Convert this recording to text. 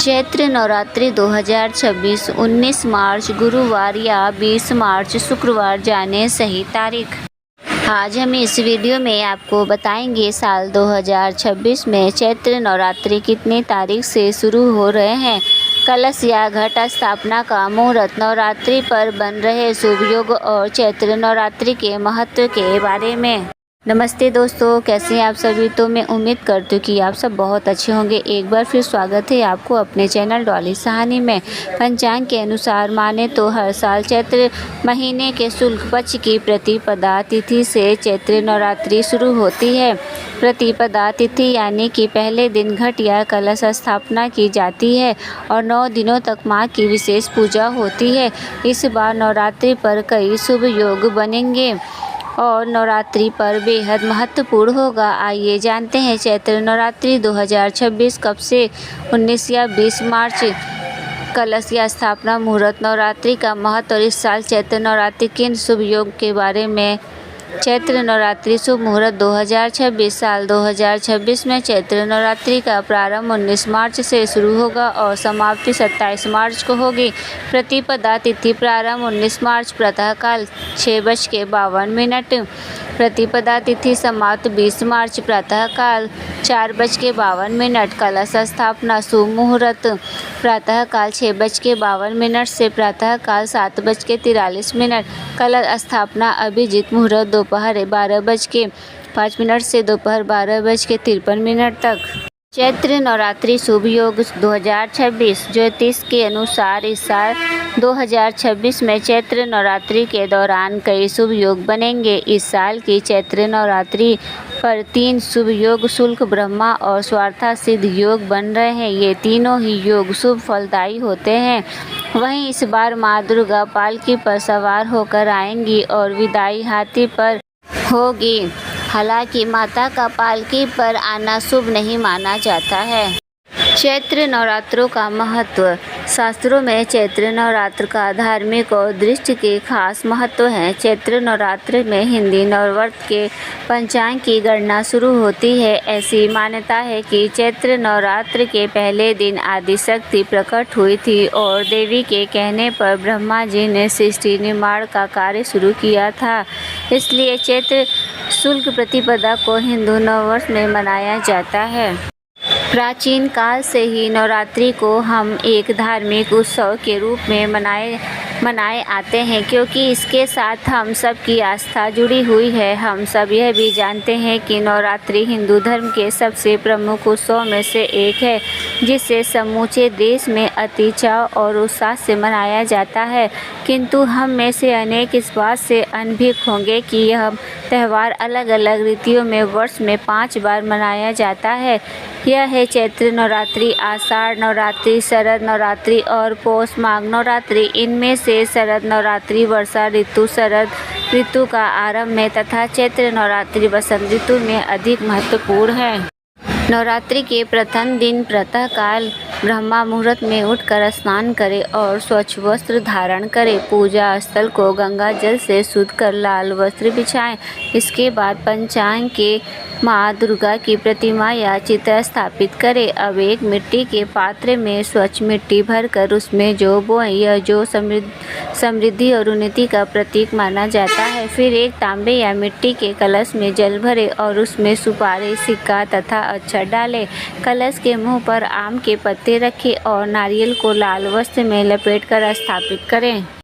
चैत्र नवरात्रि 2026 19 मार्च गुरुवार या 20 मार्च शुक्रवार जाने सही तारीख। आज हम इस वीडियो में आपको बताएंगे साल 2026 में चैत्र नवरात्रि कितनी तारीख से शुरू हो रहे हैं। कलश या घट स्थापना का मुहूर्त, नवरात्रि पर बन रहे शुभ योग और चैत्र नवरात्रि के महत्व के बारे में। नमस्ते दोस्तों, कैसे हैं आप सभी। तो मैं उम्मीद करती हूँ कि आप सब बहुत अच्छे होंगे। एक बार फिर स्वागत है आपको अपने चैनल डॉली सहानी में। पंचांग के अनुसार माने तो हर साल चैत्र महीने के शुक्ल पक्ष की प्रतिपदा तिथि से चैत्र नवरात्रि शुरू होती है। प्रतिपदा तिथि यानी कि पहले दिन घट या कलश स्थापना की जाती है और 9 दिनों तक माँ की विशेष पूजा होती है। इस बार नवरात्रि पर कई शुभ योग बनेंगे और नवरात्रि पर बेहद महत्वपूर्ण होगा। आइए जानते हैं चैत्र नवरात्रि 2026 कब से 19 या 20 मार्च। कलश या स्थापना, मुहूर्त, नवरात्रि का महत्व और इस साल चैत्र नवरात्रि किन शुभ योग के बारे में। चैत्र नवरात्रि शुभ मुहूर्त 2026 साल 2026 में चैत्र नवरात्रि का प्रारंभ 19 मार्च से शुरू होगा और समाप्ति 27 मार्च को होगी। प्रतिपदा तिथि प्रारंभ 19 मार्च प्रातःकाल 6:52। प्रतिपदा तिथि समाप्त 20 मार्च प्रातःकाल 4:52। कलश स्थापना शुभ मुहूर्त प्रातःकाल 6:52 से प्रातःकाल 7:43। कलश स्थापना अभिजीत मुहूर्त दोपहर 12:05 से दोपहर 12:53 तक। चैत्र नवरात्रि शुभ योग 2026 ज्योतिष के अनुसार इस साल 2026 में चैत्र नवरात्रि के दौरान कई शुभ योग बनेंगे। इस साल की चैत्र नवरात्रि पर 3 शुभ योग शुक्ल, ब्रह्मा और स्वार्था सिद्ध योग बन रहे हैं। ये तीनों ही योग शुभ फलदायी होते हैं। वहीं इस बार माँ दुर्गा पालकी पर सवार होकर आएंगी और विदाई हाथी पर होगी। हालांकि माता का पालकी पर आना शुभ नहीं माना जाता है। चैत्र नवरात्रों का महत्व। शास्त्रों में चैत्र नवरात्र का धार्मिक और दृष्टि के खास महत्व है। चैत्र नवरात्र में हिंदी नववर्ष के पंचांग की गणना शुरू होती है। ऐसी मान्यता है कि चैत्र नवरात्र के पहले दिन आदिशक्ति प्रकट हुई थी और देवी के कहने पर ब्रह्मा जी ने सृष्टि निर्माण का कार्य शुरू किया था। इसलिए चैत्र शुक्ल प्रतिपदा को हिंदू नववर्ष में मनाया जाता है। प्राचीन काल से ही नवरात्रि को हम एक धार्मिक उत्सव के रूप में मनाए आते हैं, क्योंकि इसके साथ हम सब की आस्था जुड़ी हुई है। हम सब यह भी जानते हैं कि नवरात्रि हिंदू धर्म के सबसे प्रमुख उत्सव में से एक है, जिसे समूचे देश में अति चाव और उत्साह से मनाया जाता है। किंतु हम में से अनेक इस बात से अनभिज्ञ होंगे कि यह त्यौहार अलग अलग रीतियों में वर्ष में 5 बार मनाया जाता है। यह है चैत्र नवरात्रि, आषाढ़ नवरात्रि, शरद नवरात्रि और पौष माघ नवरात्रि। इनमें से शरद नवरात्रि वर्षा ऋतु, शरद ऋतु का आरंभ में तथा चैत्र नवरात्रि वसंत ऋतु में अधिक महत्वपूर्ण है। नवरात्रि के प्रथम दिन प्रातःकाल ब्रह्मा मुहूर्त में उठकर स्नान करें और स्वच्छ वस्त्र धारण करें। पूजा स्थल को गंगा जल से शुद्ध कर लाल वस्त्र बिछाएं। इसके बाद पंचांग के माँ दुर्गा की प्रतिमा या चित्र स्थापित करें। अब एक मिट्टी के पात्र में स्वच्छ मिट्टी भरकर उसमें जौ बोएं। यह जौ समृद्धि और उन्नति का प्रतीक माना जाता है। फिर एक तांबे या मिट्टी के कलश में जल भरें और उसमें सुपारी, सिक्का तथा अक्षत डालें। कलश के मुंह पर आम के पत्ते रखें और नारियल को लाल वस्त्र में लपेटकर स्थापित करें।